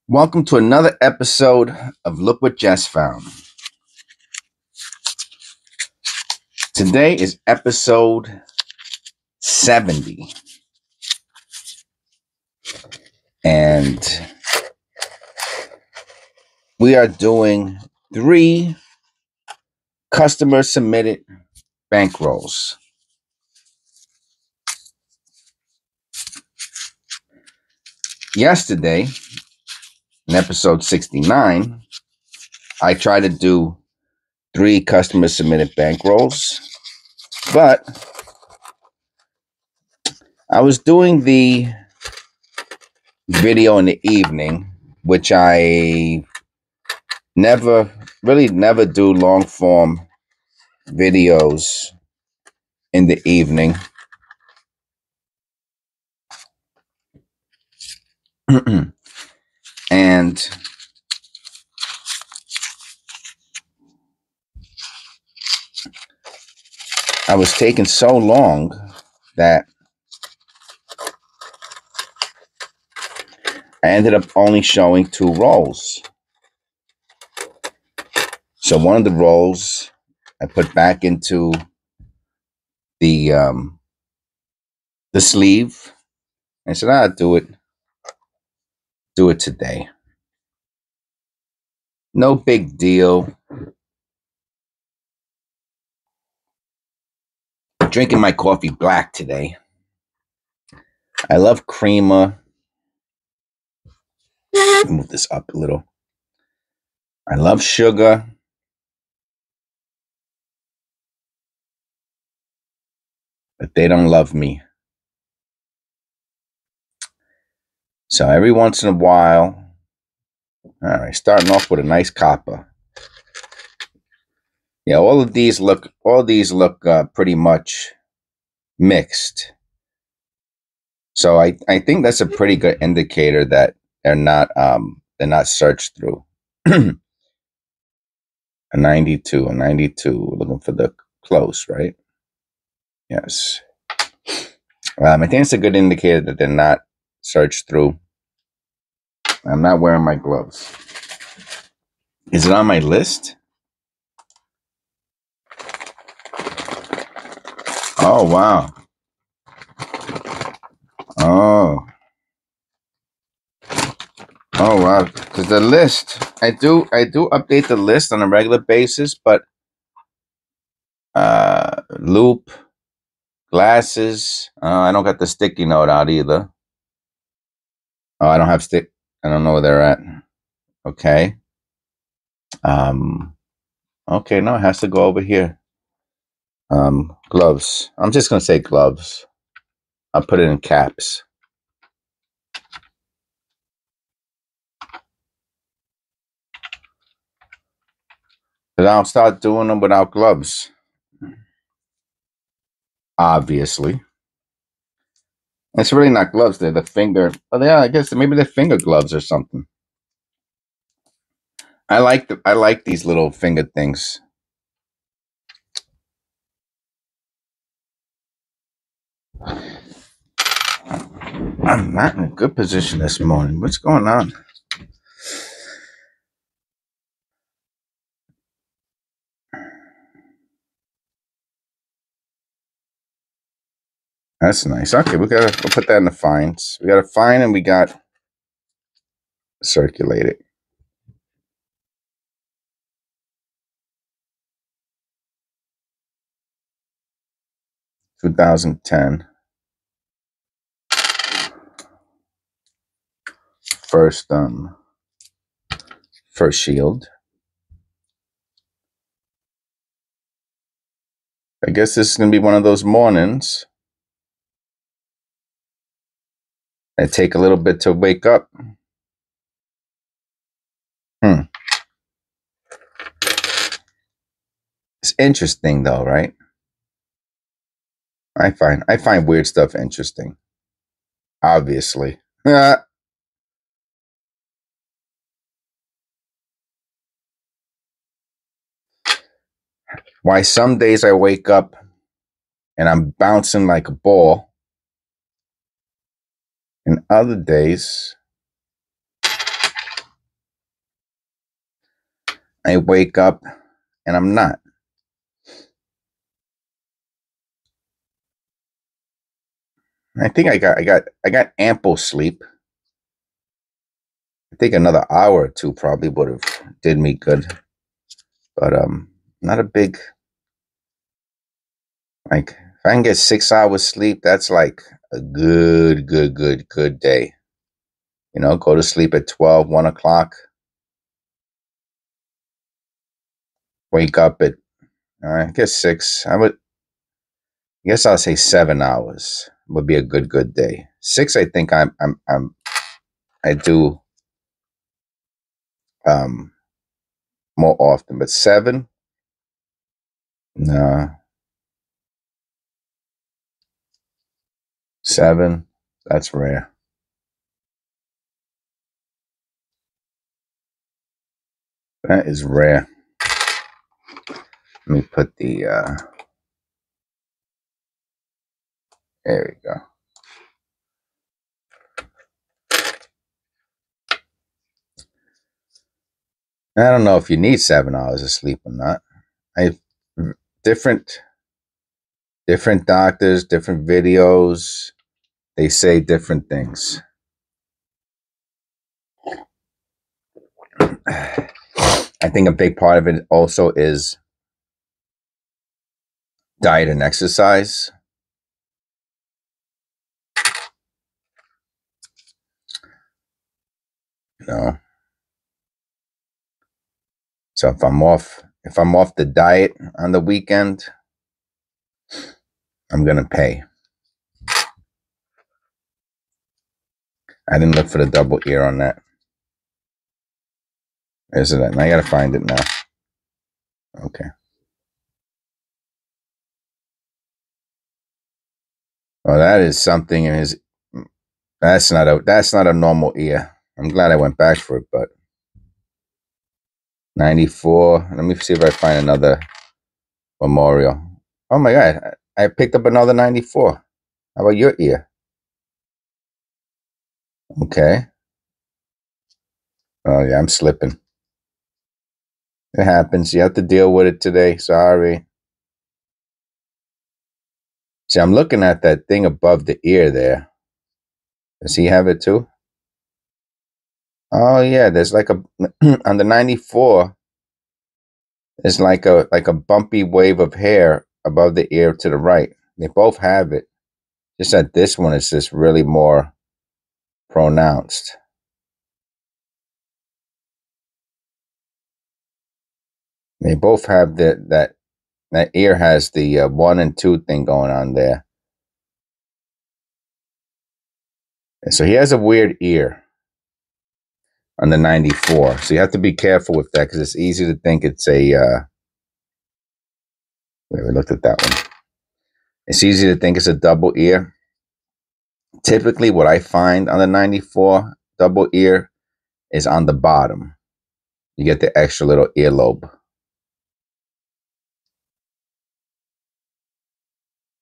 Welcome to another episode of Look What Jess Found. Today is episode 70. And we are doing 3 customer submitted bankrolls. Yesterday, in episode 69, I tried to do 3 customer submitted bankrolls, but I was doing the video in the evening, which I never do long form videos in the evening. And I was taking so long that I ended up only showing 2 rolls. So one of the rolls I put back into the sleeve. I said, I'll do it today. No big deal. Drinking my coffee black today. I love creamer. Move this up a little. I love sugar. But they don't love me. So every once in a while, all right, starting off with a nice copper. Yeah, all these look pretty much mixed. So I think that's a pretty good indicator that they're not searched through. A 92, looking for the close, right? Yes. I think it's a good indicator that they're not searched through. I'm not wearing my gloves. Is it on my list? Oh, wow. Oh, wow. Because the list, I do update the list on a regular basis, but loop, glasses. I don't got the sticky note out either. Oh, I don't have I don't know where they're at. Okay. Okay, no, it has to go over here. Gloves. I'm just gonna say gloves. I'll put it in caps. But I'll start doing them without gloves. Obviously. It's really not gloves, they're the finger. Oh, yeah, I guess maybe they're finger gloves or something. I like these little finger things. I'm not in a good position this morning. What's going on? That's nice. Okay, we'll put that in the fines. We got a fine and we got circulated. $2010. First shield. I guess this is gonna be one of those mornings. I take a little bit to wake up. It's interesting though, right? I find weird stuff interesting. Obviously. Why some days I wake up and I'm bouncing like a ball. And other days, I wake up and I'm not. I think I got ample sleep. I think another hour or two probably would have did me good. But not a big, like, if I can get 6 hours sleep, that's like a good day. You know, go to sleep at 12, 1 o'clock. Wake up at I guess 6. I guess I'll say 7 hours would be a good day. 6, I think I do more often, but 7, no. 7, that's rare. That is rare. Let me put the there we go. I don't know if you need 7 hours of sleep or not. Different doctors, different videos, they say different things. I think a big part of it also is diet and exercise. You know, so if I'm off the diet on the weekend, I'm gonna pay. I didn't look for the double ear on that. Isn't it? I gotta find it now. Okay. Well, that is something in his. That's not a normal ear. I'm glad I went back for it, but 94. Let me see if I find another memorial. Oh my God, I picked up another 94. How about your ear? Okay. Oh yeah, I'm slipping. It happens. You have to deal with it today. Sorry. See, I'm looking at that thing above the ear there. Does he have it too? Oh yeah, there's like a on the 94. There's like a bumpy wave of hair above the ear to the right. They both have it. Just that this one is just really more pronounced. They both have that ear has the 1 and 2 thing going on there. And so he has a weird ear on the 94. So you have to be careful with that because it's easy to think it's a. We looked at that one. It's easy to think it's a double ear. Typically, what I find on the 94 double ear is on the bottom. You get the extra little earlobe.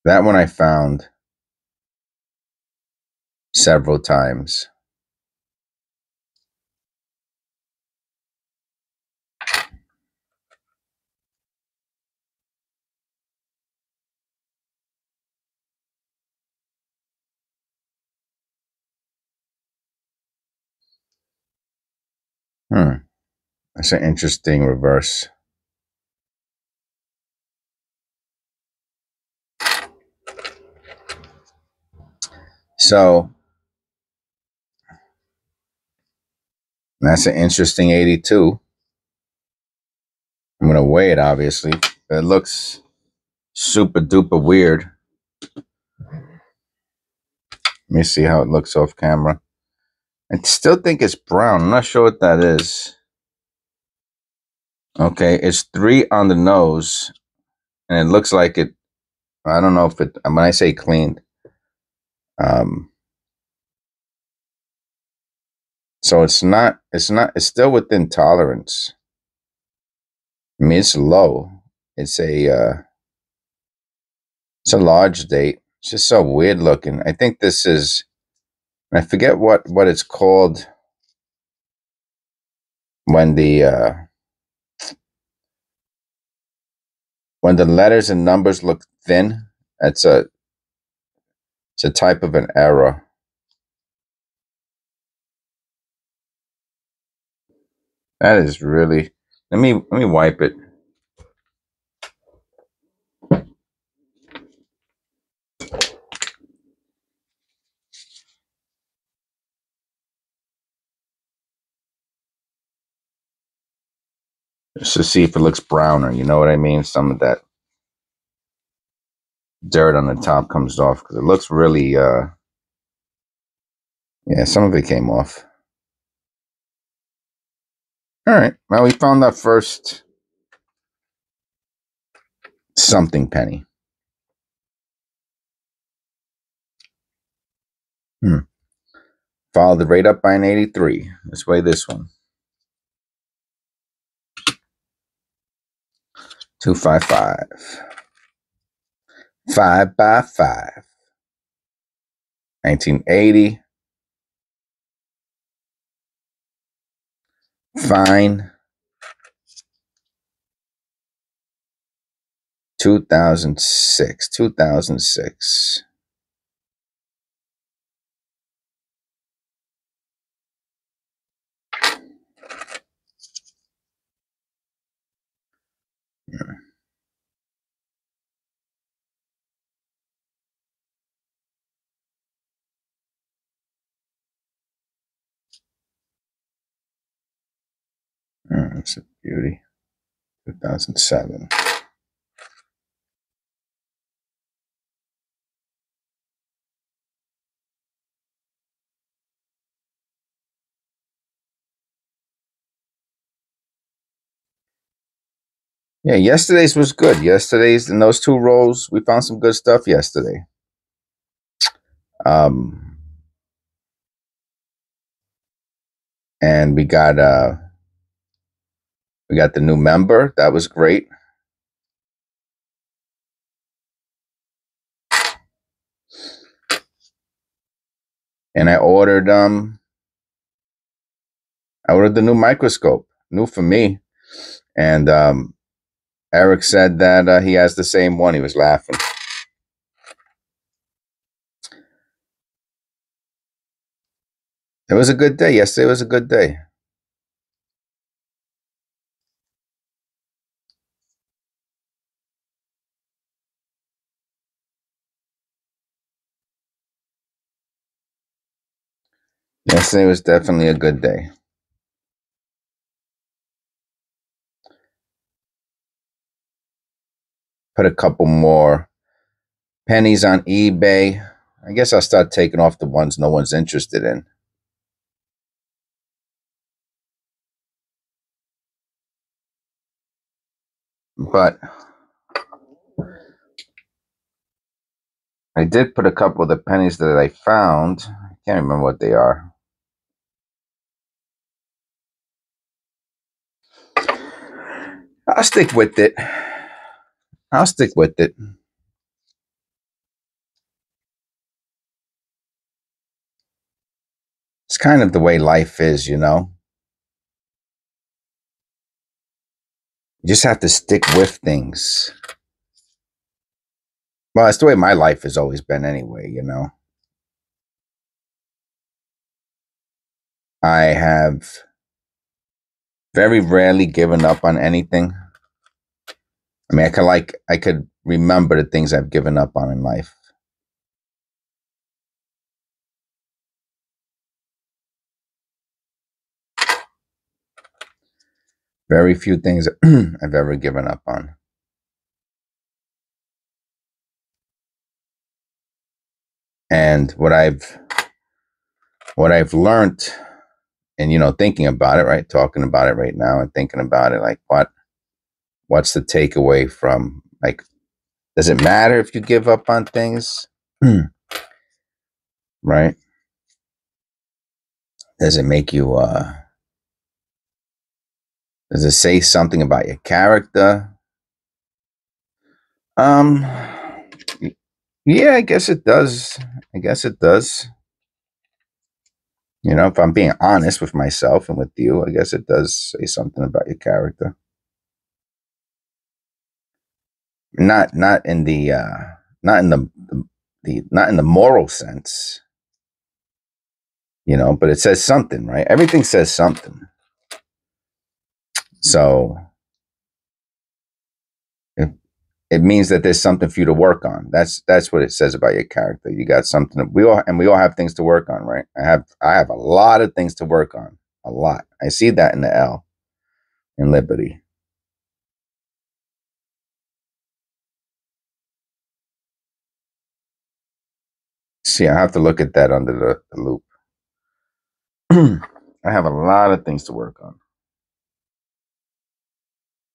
That one I found several times. That's an interesting reverse. So that's an interesting 82. I'm going to weigh it, obviously. It looks super duper weird. Let me see how it looks off camera. I still think it's brown. I'm not sure what that is. Okay, it's 3 on the nose. And it looks like it. I don't know if it, when I say cleaned. So it's still within tolerance. I mean, it's low. It's a large date. It's just so weird looking. I think this is I forget what it's called when the letters and numbers look thin. It's a type of an error. That is really. Let me wipe it. Just to see if it looks browner. You know what I mean? Some of that dirt on the top comes off because it looks really. Yeah, some of it came off. All right. Well, we found our first something penny. Followed the rate up by an 83. Let's weigh this one. 255. 5 by 5. 1980. Fine. 2006. 2006. That's a beauty. 2007. Yeah, yesterday's was good. Yesterday's in those two rows, we found some good stuff yesterday. And we got the new member. That was great. And I ordered the new microscope, new for me. And Eric said that he has the same one. He was laughing. It was a good day. Yesterday was a good day. Yesterday was definitely a good day. Put a couple more pennies on eBay. I guess I'll start taking off the ones no one's interested in. But I did put a couple of the pennies that I found. I can't remember what they are. I'll stick with it. It's kind of the way life is, you know. You just have to stick with things. Well, it's the way my life has always been anyway, you know. I have very rarely given up on anything. I mean, I could remember the things I've given up on in life. Very few things I've ever given up on. And what I've learned, and you know, thinking about it, right, talking about it right now, and thinking about it, like what's the takeaway from, like, does it matter if you give up on things? Right? Does it make you does it say something about your character? Yeah, I guess it does. You know, if I'm being honest with myself and with you, I guess it does say something about your character. Not in the not in not in the moral sense, you know, but it says something, right? Everything says something. So it means that there's something for you to work on. That's what it says about your character. You got something. We all have things to work on, right? I have a lot of things to work on. A lot. I see that in the L in Liberty. See, I have to look at that under the loop. I have a lot of things to work on.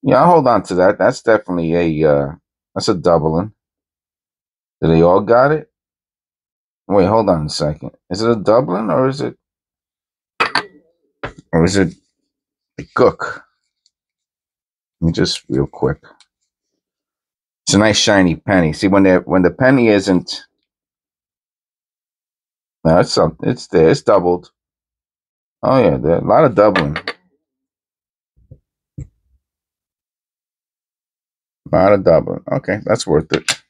Yeah, I'll hold on to that. That's definitely that's a doubling. Do they all got it? Wait, hold on a second. Is it a doubling or is it a gook? Let me just real quick. It's a nice shiny penny. See, when the penny isn't, no, it's something. It's there. It's doubled. Oh yeah, there's a lot of doubling. A lot of doubling. Okay, that's worth it.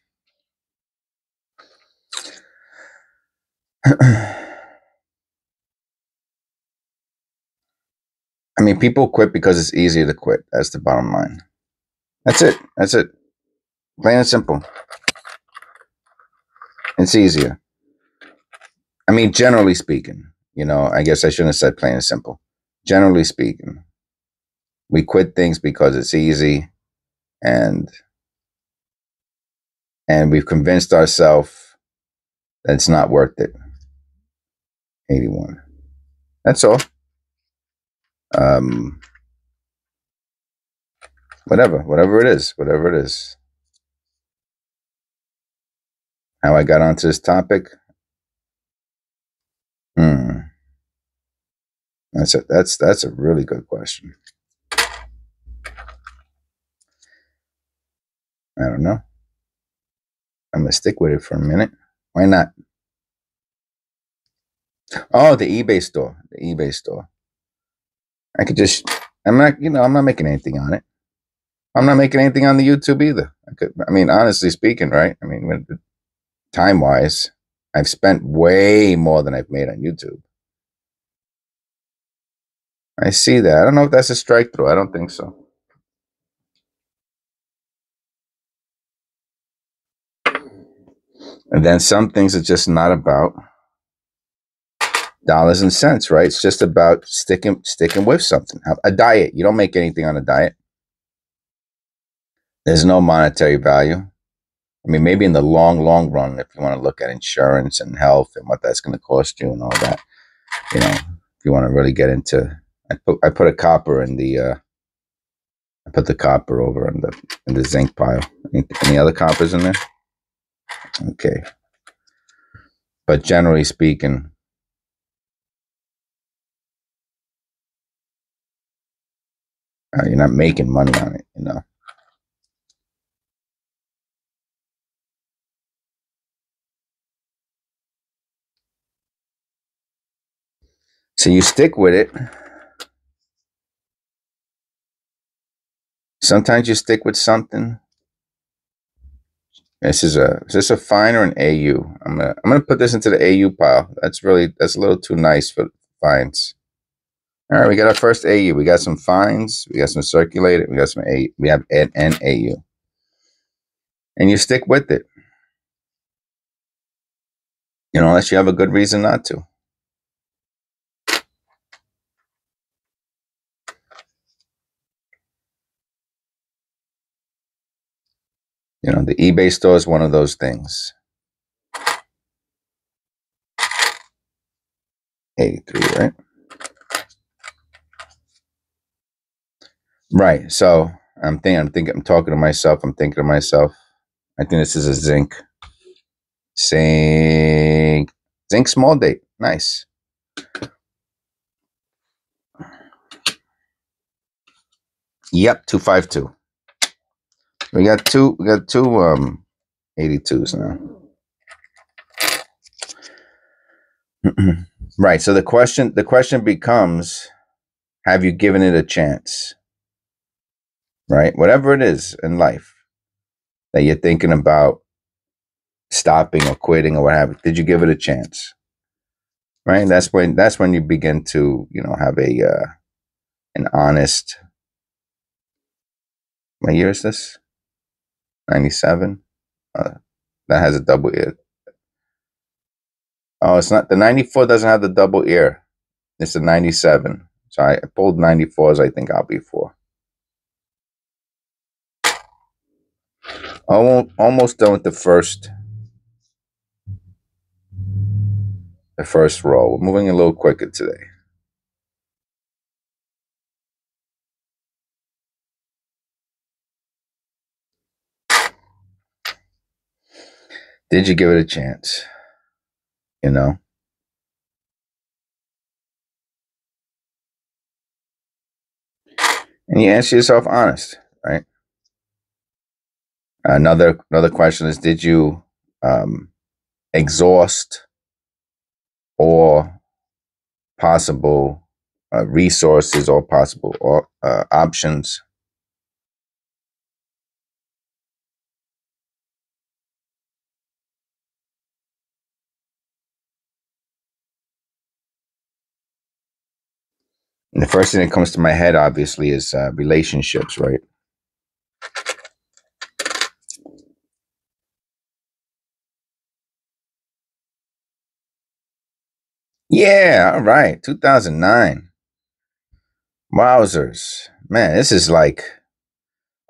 I mean, people quit because it's easier to quit. That's the bottom line. That's it. That's it. Plain and simple. It's easier. I mean, generally speaking, you know, I guess I shouldn't have said plain and simple. Generally speaking, we quit things because it's easy, and we've convinced ourselves that it's not worth it. 81. That's all. Whatever it is. How I got onto this topic? That's a really good question. I don't know. I'm gonna stick with it for a minute. Why not? Oh, the eBay store. The eBay store. I could just. I'm not making anything on it. I'm not making anything on the YouTube either. I mean, honestly speaking, right? I mean, time wise, I've spent way more than I've made on YouTube. I see that. I don't know if that's a strike through. I don't think so. And then some things are just not about dollars and cents, right? It's just about sticking with something. A diet. You don't make anything on a diet. There's no monetary value. I mean, maybe in the long run, if you want to look at insurance and health and what that's going to cost you and all that, you know, if you want to really get into, I put a copper in the, I put the copper over in the zinc pile. Any other coppers in there? Okay. But generally speaking, you're not making money on it, you know. So you stick with it. Sometimes you stick with something. Is this a fine or an AU? I'm gonna put this into the AU pile. That's a little too nice for fines. All right, we got our first AU. We got some fines. We got some circulated. We got some A. We have an AU, and you stick with it. You know, unless you have a good reason not to. You know, the eBay store is one of those things. 83, right? Right. So I'm talking to myself. I'm thinking to myself. I think this is a zinc. Zinc small date. Nice. Yep, 252. We got two 82s now. Right. So the question becomes, have you given it a chance? Right? Whatever it is in life that you're thinking about stopping or quitting or what have you, did you give it a chance? Right? And that's when you begin to, have an honest. What year is this? 97. That has a double ear. Oh, it's not, the 94 doesn't have the double ear. It's a 97. So I pulled 94s, I think I'll be for. Almost done with the first row. We're moving a little quicker today. Did you give it a chance? And you answer yourself honest, right? Another question is, did you exhaust all possible resources or possible options? And the first thing that comes to my head, obviously, is relationships, right? Yeah, all right. 2009. Wowzers. Man, this is like,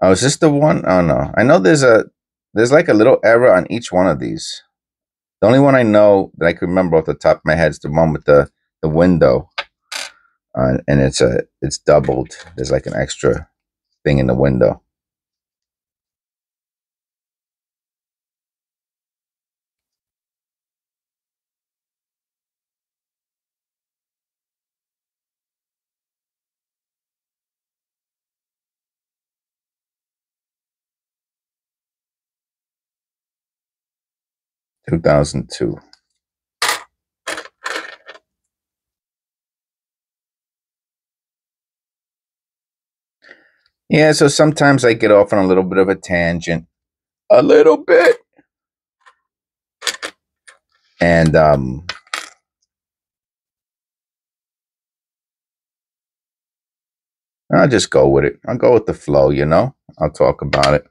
oh, is this the one? Oh, no. I know there's like a little error on each one of these. The only one I know that I can remember off the top of my head is the one with the window. And it's doubled. There's like an extra thing in the window. Two 2002. Yeah, so sometimes I get off on a little bit of a tangent. A little bit. And I'll just go with it. I'll go with the flow, I'll talk about it.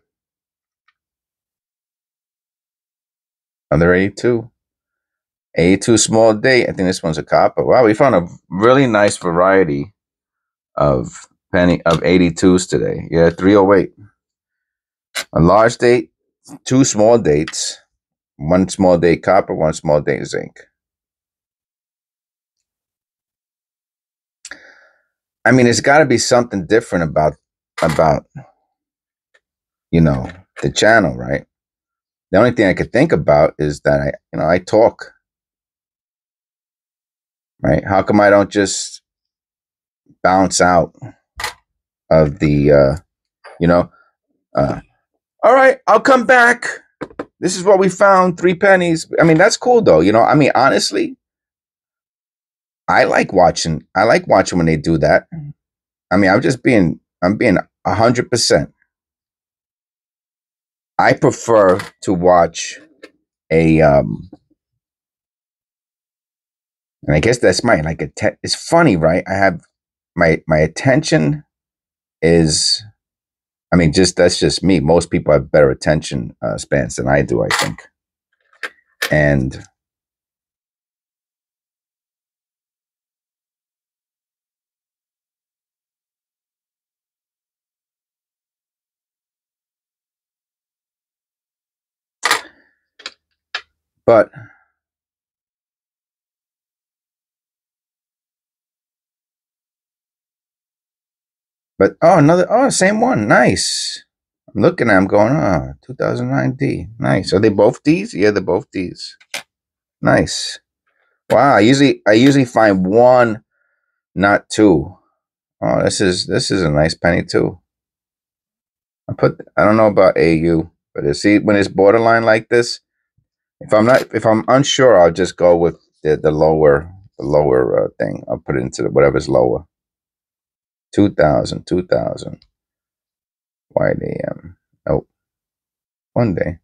Another 82. 82 small date. I think this one's a copper. Wow, we found a really nice variety of 82s today. Yeah, 308. A large date, two small dates, one small date copper, one small date zinc. I mean, it's got to be something different about the channel, right? The only thing I could think about is that I talk, right? How come I don't just bounce out of the, all right, I'll come back. This is what we found, 3 pennies. I mean, that's cool though. I mean, honestly, I like watching when they do that. I mean, I'm being 100%. I prefer to watch and I guess that's it's funny, right? I have my attention is, I mean, that's just me. Most people have better attention spans than I do, I think. And but same one. Nice. I'm looking at them going, 2009 D. Nice. Are they both Ds? Yeah, they're both Ds. Nice. Wow. I usually find one, not two. Oh, this is a nice penny too. I don't know about AU, but see, when it's borderline like this, if I'm unsure, I'll just go with the lower lower thing. I'll put it into whatever's lower. 2,000. White AM. Nope. One day.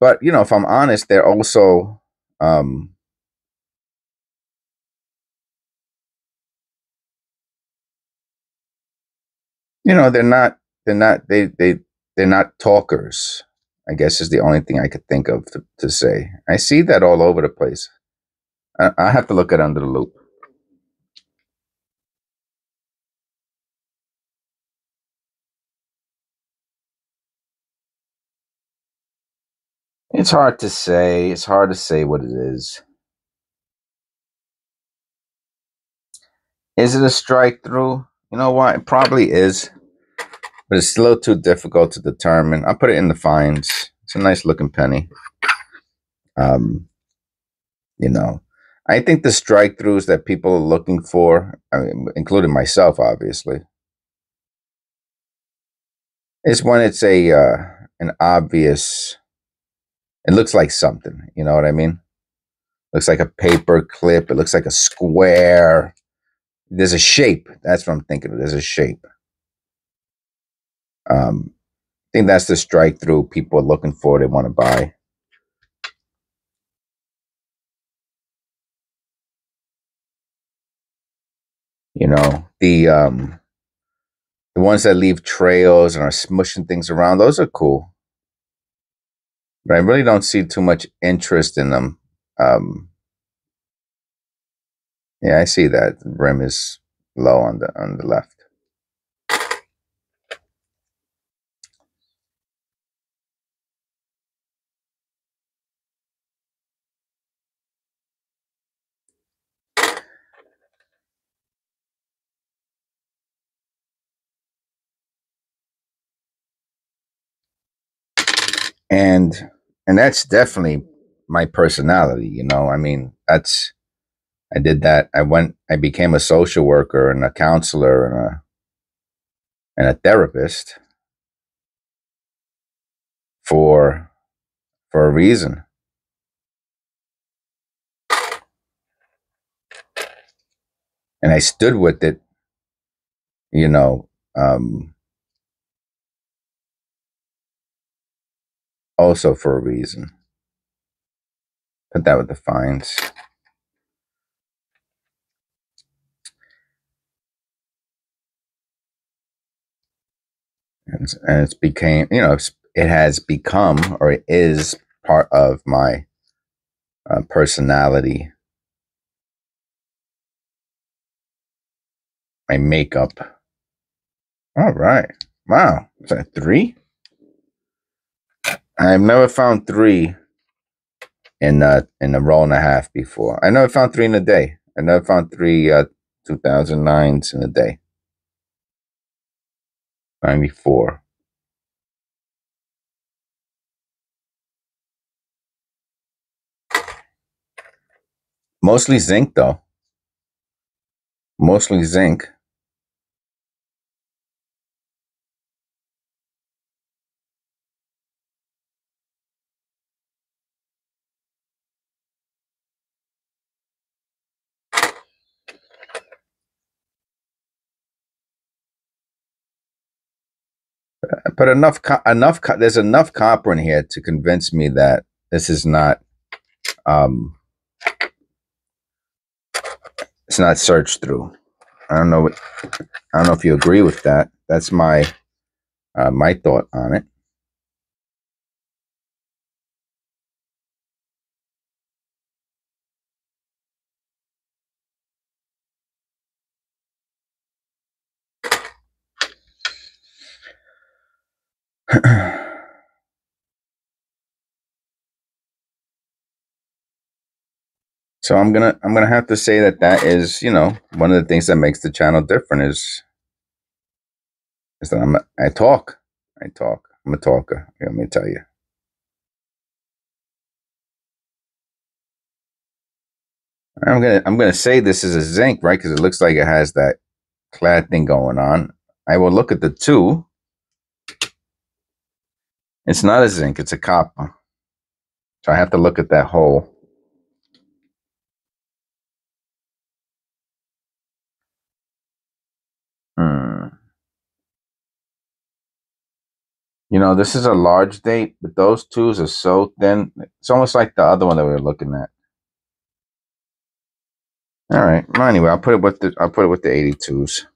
But, you know, if I'm honest, they're also, you know, they're not talkers, I guess, is the only thing I could think of to say. I see that all over the place. I have to look at under the loop. It's hard to say. It's hard to say what it is. Is it a strike through? You know what? It probably is, but it's still too difficult to determine. I'll put it in the fines. It's a nice looking penny. You know, I think the strike throughs that people are looking for, I mean, including myself, obviously, is when it's an obvious. It looks like something. You know what I mean? Looks like a paper clip. It looks like a square. There's a shape. That's what I'm thinking of. There's a shape. I think that's the strike through people are looking for. They want to buy. You know, the ones that leave trails and are smushing things around. Those are cool, but I really don't see too much interest in them. Yeah, I see that the rim is low on the left. And that's definitely my personality, you know. I mean, I did that. I became a social worker and a counselor and a therapist for a reason. And I stood with it, you know, also for a reason. Put that with the fines. And it's became, you know, it has become, or it is part of my personality, my makeup. All right. Wow. Is that 3? I've never found 3 in a roll and a half before. I never found 3 in a day. I never found 3 2009s in a day. 94. Mostly zinc, though. Mostly zinc. But there's enough copper in here to convince me that this is not, it's not searched through. I don't know if you agree with that. That's my my thought on it. So I'm gonna have to say that is, you know, one of the things that makes the channel different is that I talk. I'm a talker. Let me tell you. I'm gonna say this is a zinc, right? Because it looks like it has that clad thing going on. I will look at the 2. It's not a zinc. It's a copper. So I have to look at that hole. You know, this is a large date, but those twos are so thin. It's almost like the other one that we were looking at. All right. Well, anyway, I'll put it with the 82s.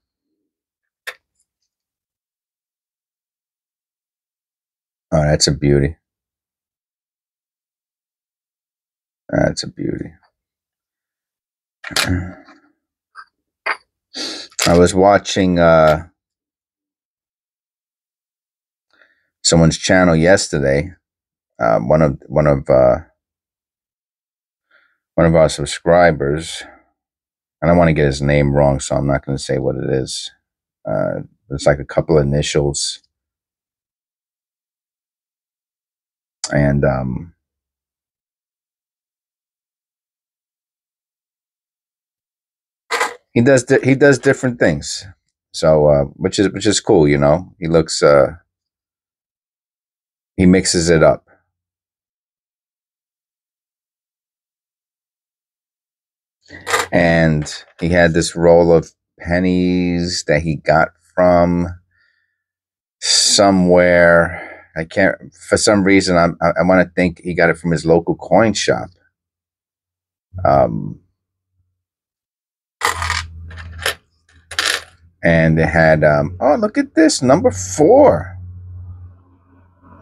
Oh, that's a beauty. That's a beauty. I was watching someone's channel yesterday. One of our subscribers. I don't want to get his name wrong, so I'm not going to say what it is. It's like a couple of initials, and he does different things. So which is cool, you know. He looks he mixes it up. And he had this roll of pennies that he got from somewhere. I can't, for some reason, I want to think he got it from his local coin shop. And it had, oh, look at this, number 4.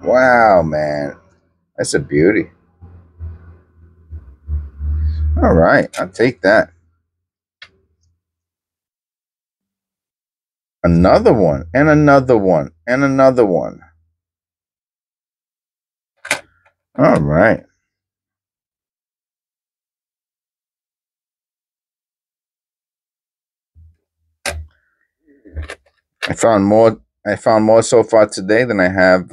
Wow, man. That's a beauty. All right, I'll take that. Another one, and another one, and another one. All right. I found more so far today than I have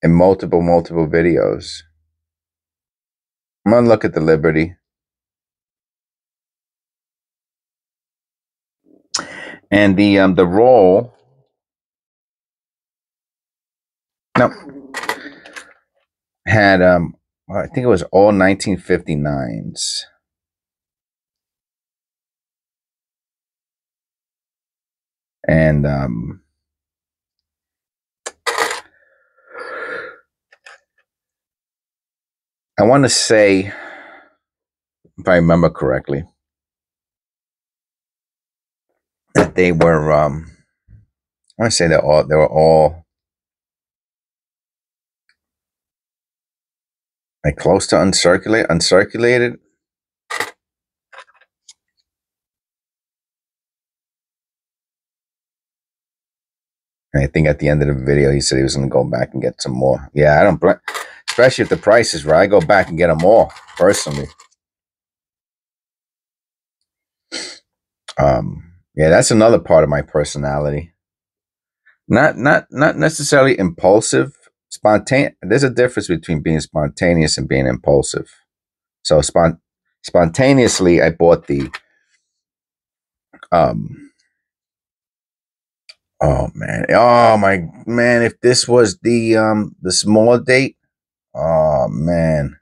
in multiple videos. I'm gonna look at the Liberty. And the roll. No. Had I think it was all 1959s. And I want to say, if I remember correctly, that they were I want to say they were all like close to uncirculated. And I think at the end of the video, he said he was going to go back and get some more. Yeah, I don't, especially if the price is right, I go back and get them all personally. Yeah, that's another part of my personality. Not necessarily impulsive, spontaneous. There's a difference between being spontaneous and being impulsive. So spontaneously, I bought the oh my man, if this was the small date, oh man.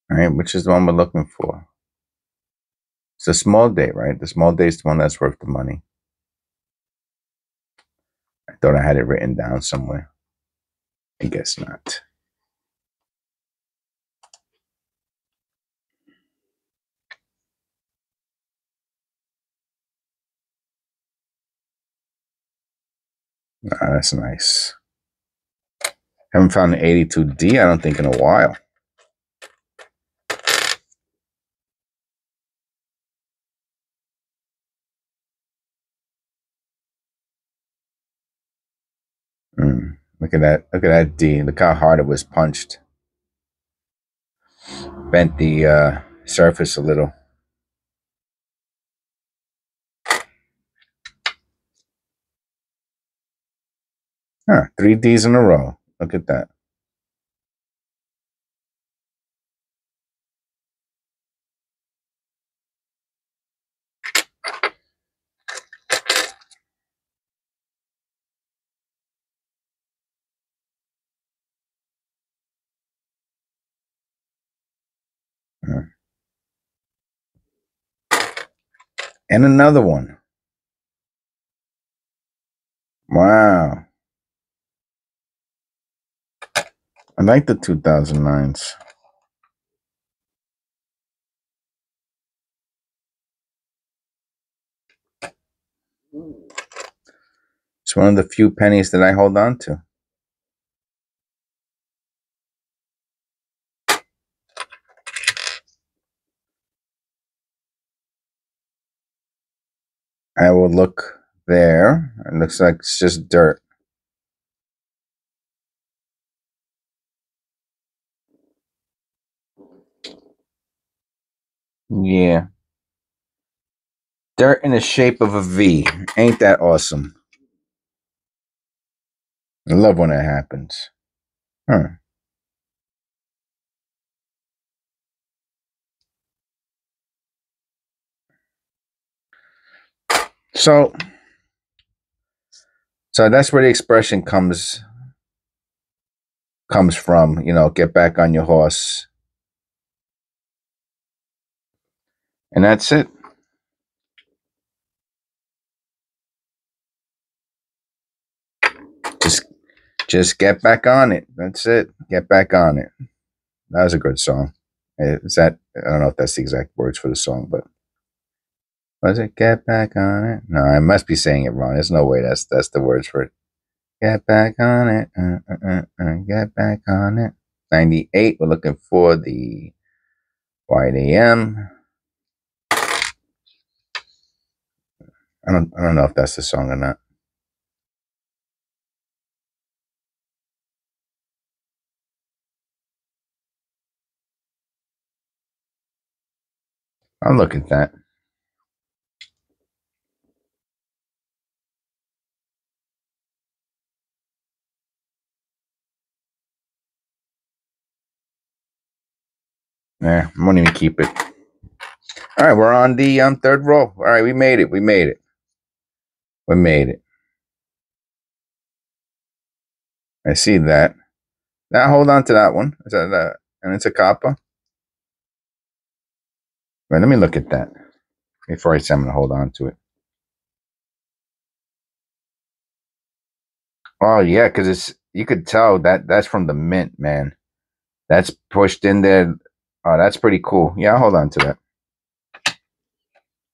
All right, which is the one we're looking for? It's a small date, right? The small date is the one that's worth the money. I thought I had it written down somewhere. I guess not. Nah, that's nice. Haven't found an 82D, I don't think, in a while. Look at that. Look at that D. Look how hard it was punched. Bent the surface a little. Huh, 3 Ds in a row. Look at that. And another one. Wow. I like the 2009s. It's one of the few pennies that I hold on to. I will look there. It looks like it's just dirt. Yeah. Dirt in the shape of a V. Ain't that awesome? I love when it happens. Huh. So that's where the expression comes from, you know, get back on your horse. And that's it. Just get back on it. That's it. Get back on it. That was a good song. Is that, I don't know if that's the exact words for the song, but was it get back on it? No, I must be saying it wrong. There's no way that's the words for it. Get back on it. Get back on it. 98. We're looking for the White AM. I don't know if that's the song or not. I'll look at that. Nah, I won't even keep it. All right, we're on the third roll. All right, we made it. We made it. We made it. I see that. Now hold on to that one. Is that and it's a copper. Right, let me look at that before I say I'm going to hold on to it. Oh yeah, because it's, you could tell that's from the mint, man. That's pushed in there. Oh, that's pretty cool. Yeah, I'll hold on to that.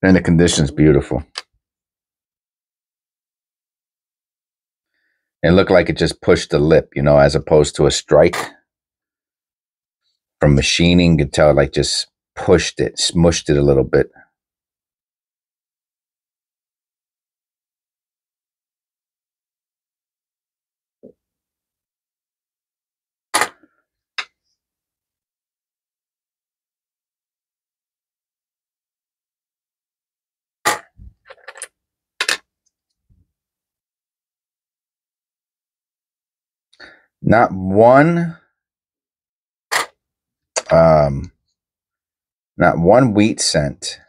And the condition's beautiful. It looked like it just pushed the lip, you know, as opposed to a strike. From machining, you could tell it like just pushed it, smushed it a little bit. Not one wheat cent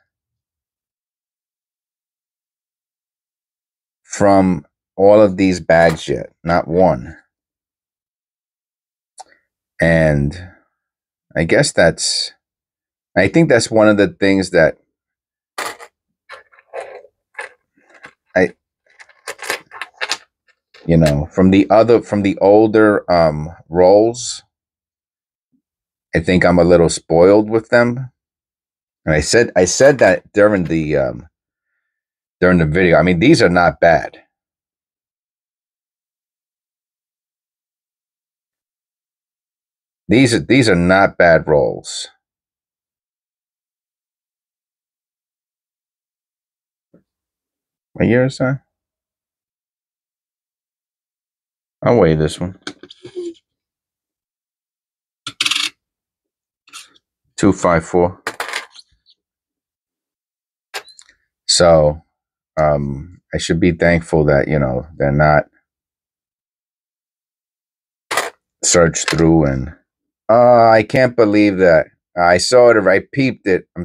from all of these bags yet. Not one. And I guess I think that's one of the things that you know, from the older rolls, I think I'm a little spoiled with them. And I said that during the video. I mean, these are not bad. These are not bad rolls. What year is that? I'll weigh this one. 254. So I should be thankful that, you know, they're not searched through. And I can't believe that I saw it. I peeped it. I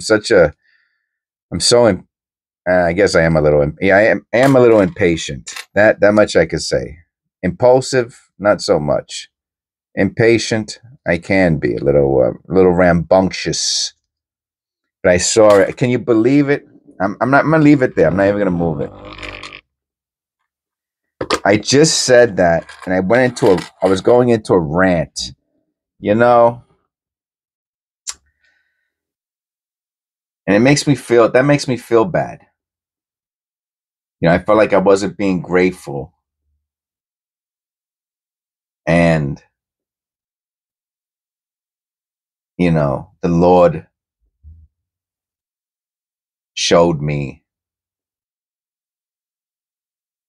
guess I am a little. I am a little impatient. That much I could say. Impulsive, not so much. Impatient, I can be a little rambunctious. But I saw it. Can you believe it? I'm gonna leave it there. I'm not even gonna move it. I just said that, and I was going into a rant. You know, and that makes me feel bad. I felt like I wasn't being grateful, and the Lord showed me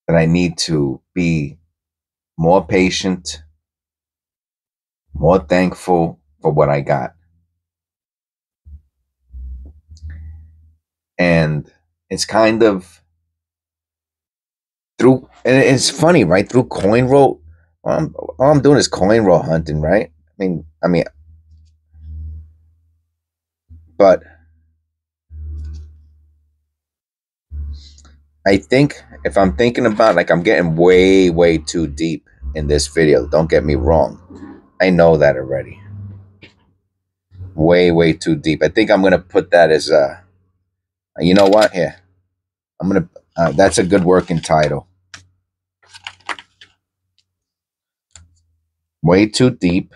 that I need to be more patient, more thankful for what I got. And it's kind of and it's funny, right? Through coin roll, all I'm doing is coin roll hunting, right? But I think if I'm thinking about, like, I'm getting way, way too deep in this video. Don't get me wrong. I know that already. Way, way too deep. I think I'm going to put that as you know what? Here. I'm going to, that's a good working title. Way too deep.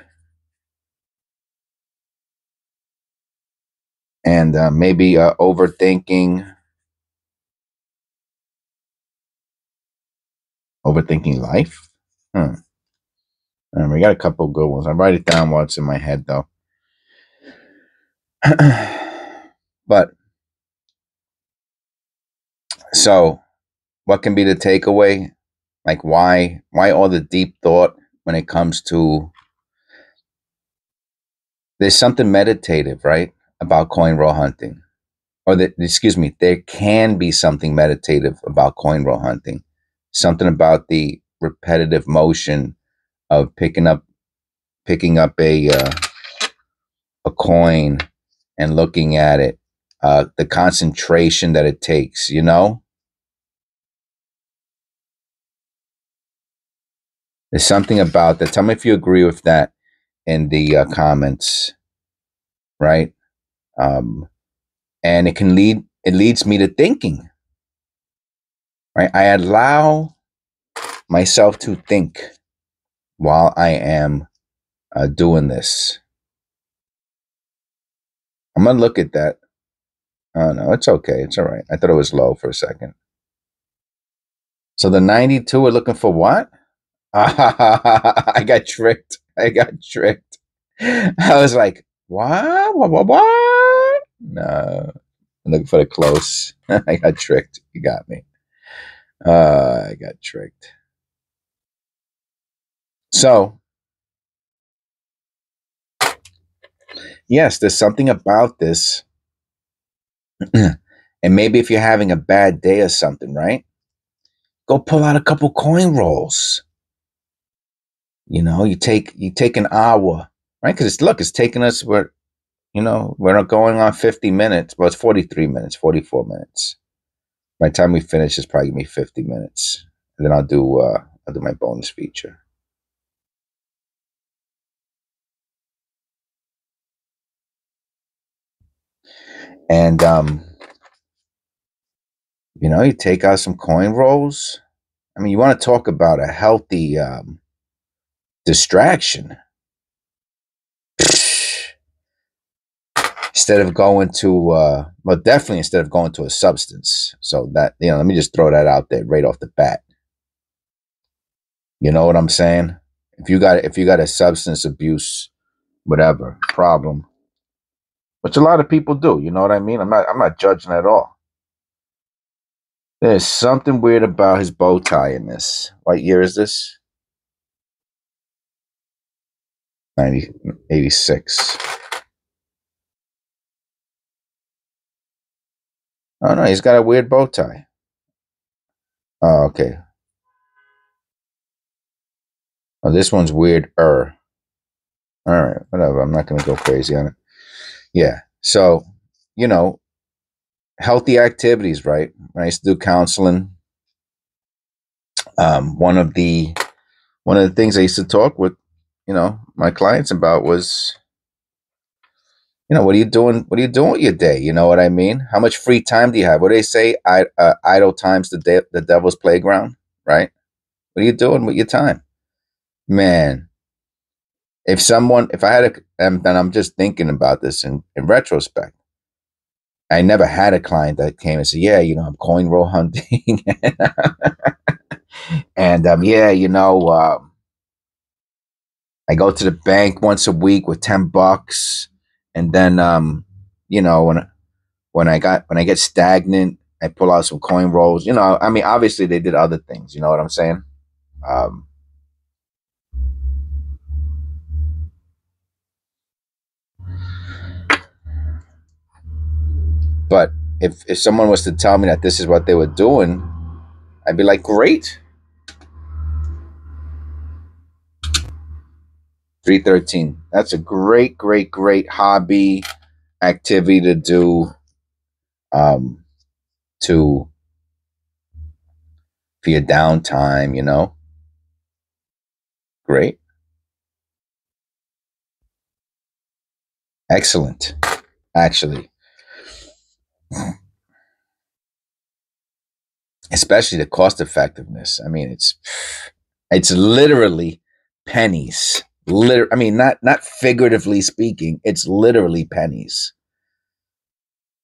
And maybe overthinking life. We got a couple good ones. I write it down while it's in my head, though. But so, what can be the takeaway? Like, why all the deep thought when it comes to? There's something meditative, right, about coin roll hunting, or excuse me, there can be something meditative about coin roll hunting. Something about the repetitive motion of picking up a coin and looking at it, the concentration that it takes. There's something about that. Tell me if you agree with that in the comments, right? And it leads me to thinking, right? I allow myself to think while I am doing this. I'm gonna look at that. Oh no, it's okay. It's all right. I thought it was low for a second. So the 92 are looking for what? I got tricked. I was like, what? What? No. I'm looking for the close. I got tricked. You got me. I got tricked. So, yes, there's something about this. And maybe if you're having a bad day or something, right? Go pull out a couple coin rolls. You take an hour, right? Because it's taking us, we're not going on 50 minutes. Well, it's 43 minutes, 44 minutes. By the time we finish, it's probably gonna be 50 minutes. And then I'll do my bonus feature. And you take out some coin rolls. I mean, you want to talk about a healthy distraction. Instead of going to, definitely instead of going to a substance. So that, let me just throw that out there right off the bat. You know what I'm saying? If you got a substance abuse, whatever problem, which a lot of people do, you know what I mean? I'm not judging at all. There's something weird about his bow tie in this. What year is this? 86. Oh no, he's got a weird bow tie. Oh, okay. Oh, this one's weird. All right, whatever. I'm not gonna go crazy on it. Yeah. So, healthy activities, right? I used to do counseling. One of the things I used to talk with, my clients about was You know, what are you doing? What are you doing with your day? You know what I mean? How much free time do you have? What do they say? Idle time's the devil's playground, right? What are you doing with your time, man? If I had and I'm just thinking about this in retrospect, I never had a client that came and said, "Yeah, you know, I'm coin roll hunting," and yeah, you know, I go to the bank once a week with $10, and then you know, when I get stagnant, I pull out some coin rolls. You know, I mean, obviously they did other things. You know what I'm saying? Um, but if someone was to tell me that this is what they were doing, I'd be like, great. 313. That's a great, great, great hobby activity to do. Um, to for your downtime. You know, great, excellent. Actually, especially the cost effectiveness. I mean, it's literally pennies. I mean, not figuratively speaking. It's literally pennies.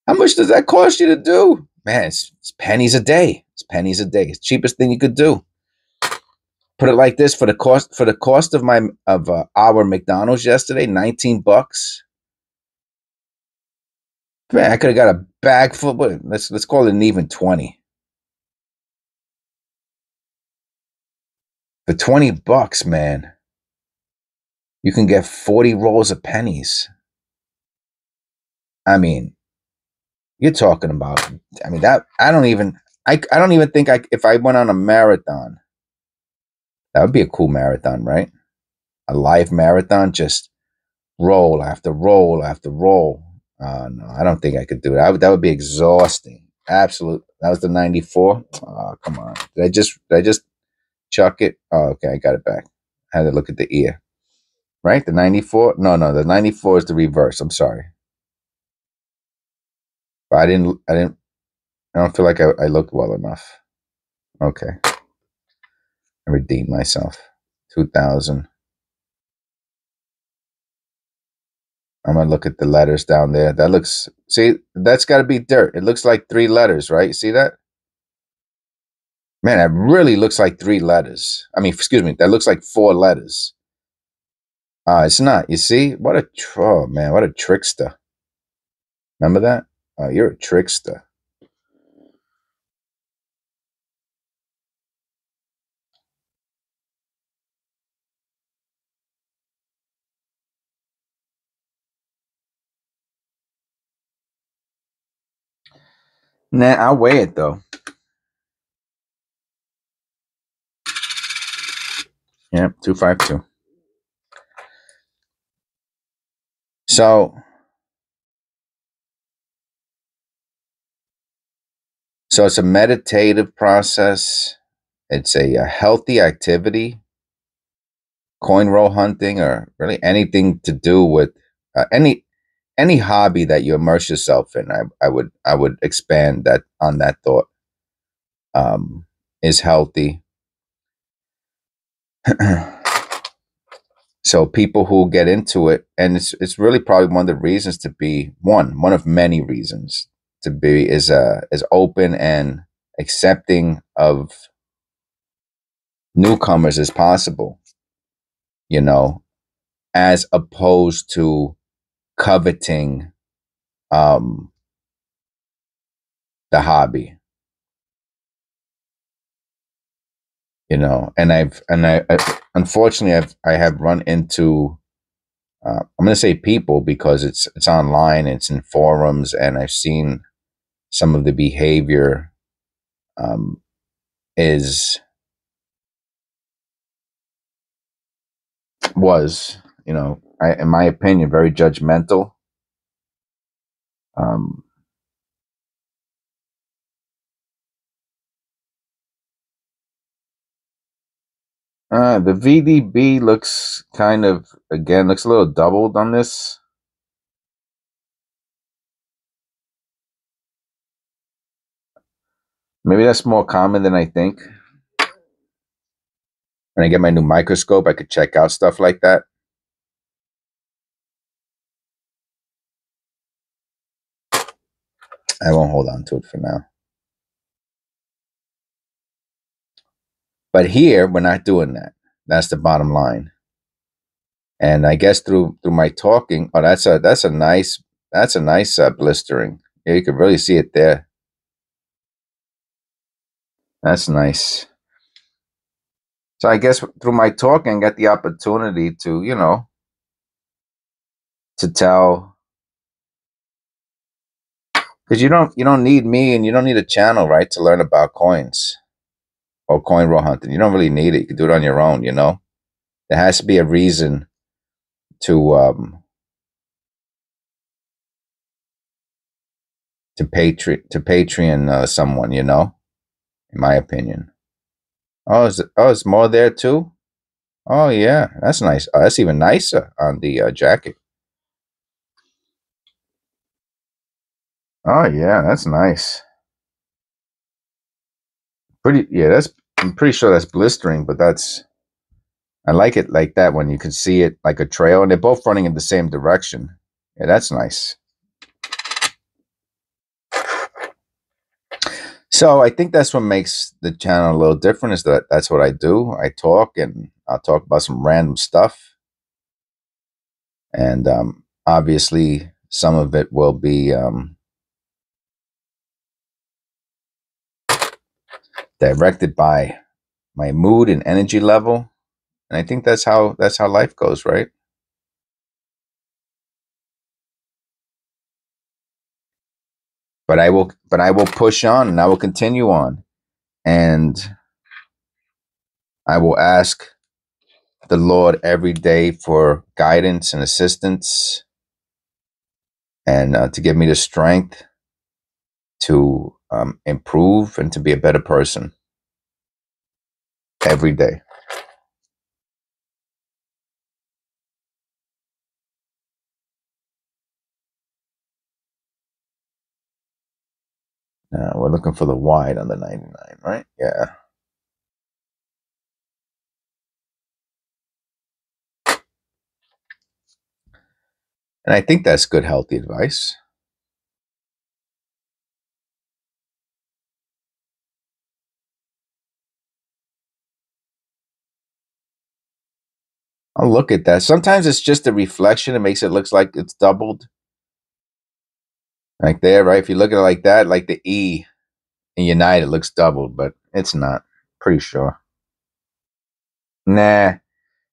How much does that cost you to do? Man, it's pennies a day. It's pennies a day. It's the cheapest thing you could do. Put it like this: for the cost of our McDonald's yesterday, $19. Man, I could have got a bag full. But let's call it an even 20. For $20, man, you can get 40 rolls of pennies. I mean, you're talking about. I mean that I don't even think if I went on a marathon, that would be a cool marathon, right? A live marathon, just roll after roll after roll. No, I don't think I could do that. That would be exhausting. Absolute. That was the 94. Oh, come on. Did I just chuck it? Oh, okay, I got it back. I had to look at the ear. Right? The 94? No, the 94 is the reverse. I'm sorry. But I don't feel like I looked well enough. Okay. I redeemed myself. 2000. I'm gonna look at the letters down there. That looks. See, that's got to be dirt. It looks like 3 letters, right? You see that? Man, that really looks like 3 letters. I mean, excuse me, that looks like 4 letters. It's not. You see, oh man, what a trickster. Remember that? Oh, you're a trickster. Nah, I'll weigh it though. Yeah, 252. So, so it's a meditative process. It's a healthy activity. Coin roll hunting, or really anything to do with any hobby that you immerse yourself in. I would expand that on that thought. Is healthy. So people who get into it, and it's really probably one of the reasons to be one of many reasons to be is as open and accepting of newcomers as possible. You know, as opposed to coveting um, the hobby. You know, and I unfortunately I have run into I'm going to say people because it's online, it's in forums, and I've seen some of the behavior um, is was, you know, in my opinion, very judgmental. Um, the VDB looks kind of, again, looks a little doubled on this. Maybe that's more common than I think. When I get my new microscope, I could check out stuff like that. I won't hold on to it for now. But here, we're not doing that. That's the bottom line. And I guess through my talking, oh, that's a nice blistering. Yeah, you can really see it there. That's nice. So I guess through my talking, I got the opportunity to, to tell, because you don't need me and you don't need a channel, right, to learn about coins or coin roll hunting. You don't really need it. You can do it on your own. There has to be a reason to Patreon someone. In my opinion. Oh, it's more there too. Oh yeah, that's nice. Oh, that's even nicer on the jacket. Oh yeah, that's nice. Pretty. Yeah, I'm pretty sure that's blistering, but I like it like that when you can see it like a trail, and they're both running in the same direction. Yeah, that's nice. So I think that's what makes the channel a little different, is that that's what I do. I talk, and I'll talk about some random stuff. And obviously some of it will be directed by my mood and energy level. And I think that's how life goes, right? But I will push on, and I will continue on. And I will ask the Lord every day for guidance and assistance, and to give me the strength to improve and to be a better person every day. We're looking for the wide on the 99, right? Yeah. And I think that's good, healthy advice. I'll look at that. Sometimes it's just a reflection. It makes it look like it's doubled. Like there, right? If you look at it like that, like the E in United looks doubled, but it's not. Pretty sure. Nah.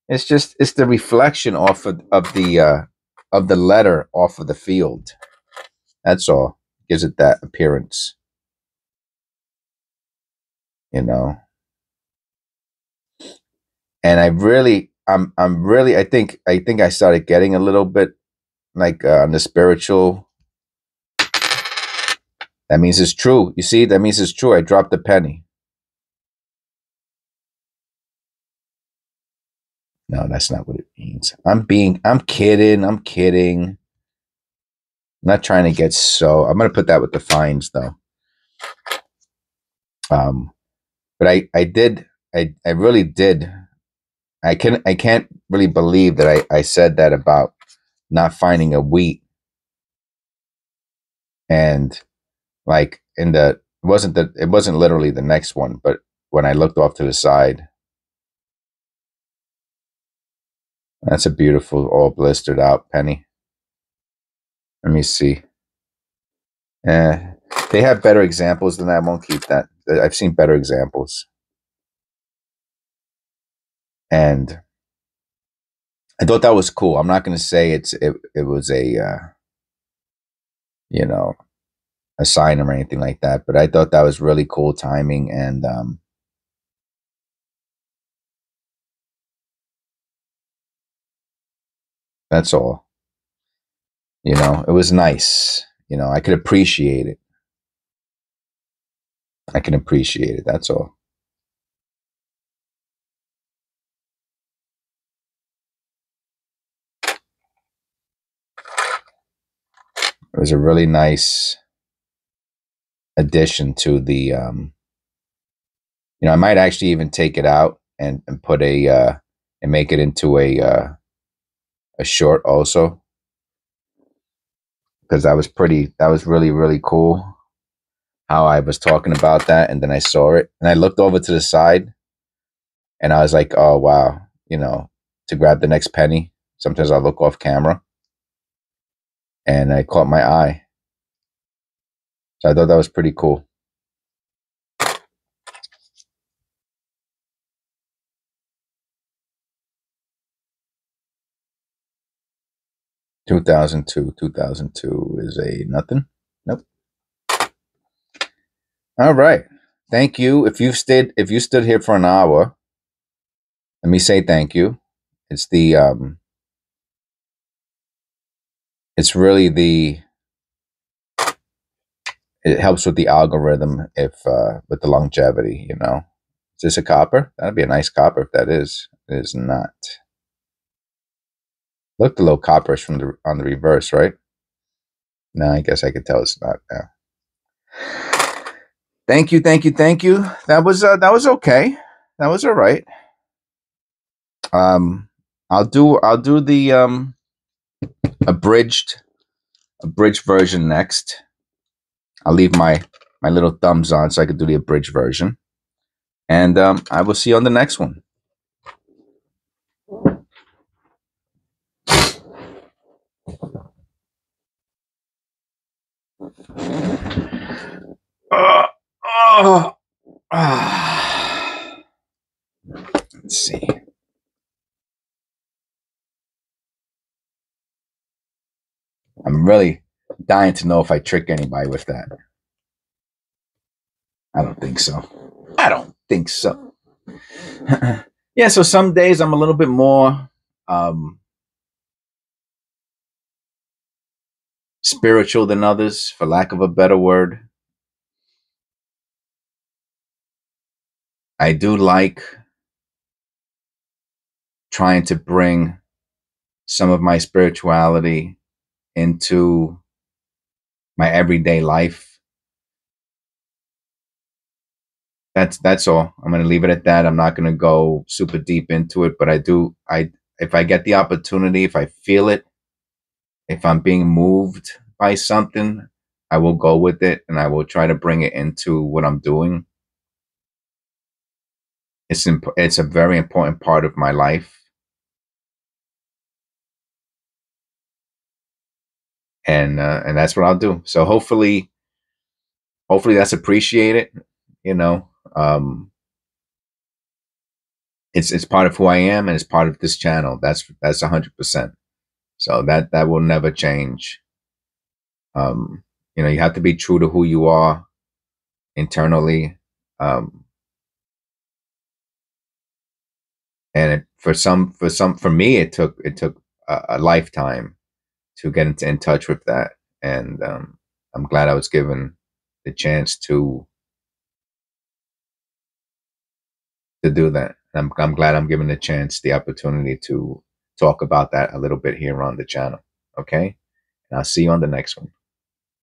It's the reflection off of the letter off of the field. That's all. Gives it that appearance. You know. And I'm really I think I started getting a little bit like on the spiritual. That means it's true. You see, that means it's true. I dropped a penny. No, that's not what it means. I'm kidding. I'm kidding. I'm not trying to get so. I'm going to put that with the fines though. But I really did. I can't really believe that I said that about not finding a wheat. And like it wasn't literally the next one, but when I looked off to the side, that's a beautiful, all blistered out penny. Let me see. They have better examples than that. I won't keep that. I've seen better examples. And I thought that was cool. I'm not going to say it was a you know, a sign or anything like that, but I thought that was really cool timing. And that's all. It was nice. I could appreciate it. I can appreciate it. That's all. It was a really nice addition to the I might actually even take it out and put and make it into a short also, because that was really, really cool how I was talking about that. And then I saw it and I looked over to the side and I was like, oh, wow, to grab the next penny. Sometimes I'll look off camera and I caught my eye. So I thought that was pretty cool. 2002 is a nothing. Nope. All right. Thank you. If you stood here for an hour, let me say thank you. It's it's really it helps with the algorithm if with the longevity, Is this a copper? That'd be a nice copper if that is. It is not. Look, the little coppers on the reverse, right? No, I guess I could tell it's not now. Thank you, thank you, thank you. That was okay. That was all right. I'll do the abridged version next. I'll leave my little thumbs on so I could do the abridged version. And I will see you on the next one. Let's see. I'm really dying to know if I trick anybody with that. I don't think so. I don't think so. Yeah, so some days I'm a little bit more spiritual than others, for lack of a better word. I do like trying to bring some of my spirituality into my everyday life. That's all. I'm going to leave it at that. I'm not going to go super deep into it, but if I get the opportunity, if I feel it, if I'm being moved by something, I will go with it and I will try to bring it into what I'm doing. It's a very important part of my life. And that's what I'll do. So hopefully that's appreciated. It's part of who I am and it's part of this channel. That's 100%. So that will never change. You have to be true to who you are internally. And for me, it took a lifetime to get in touch with that. And I'm glad I was given the chance to do that. I'm glad I'm given the opportunity to talk about that a little bit here on the channel. Okay. And I'll see you on the next one.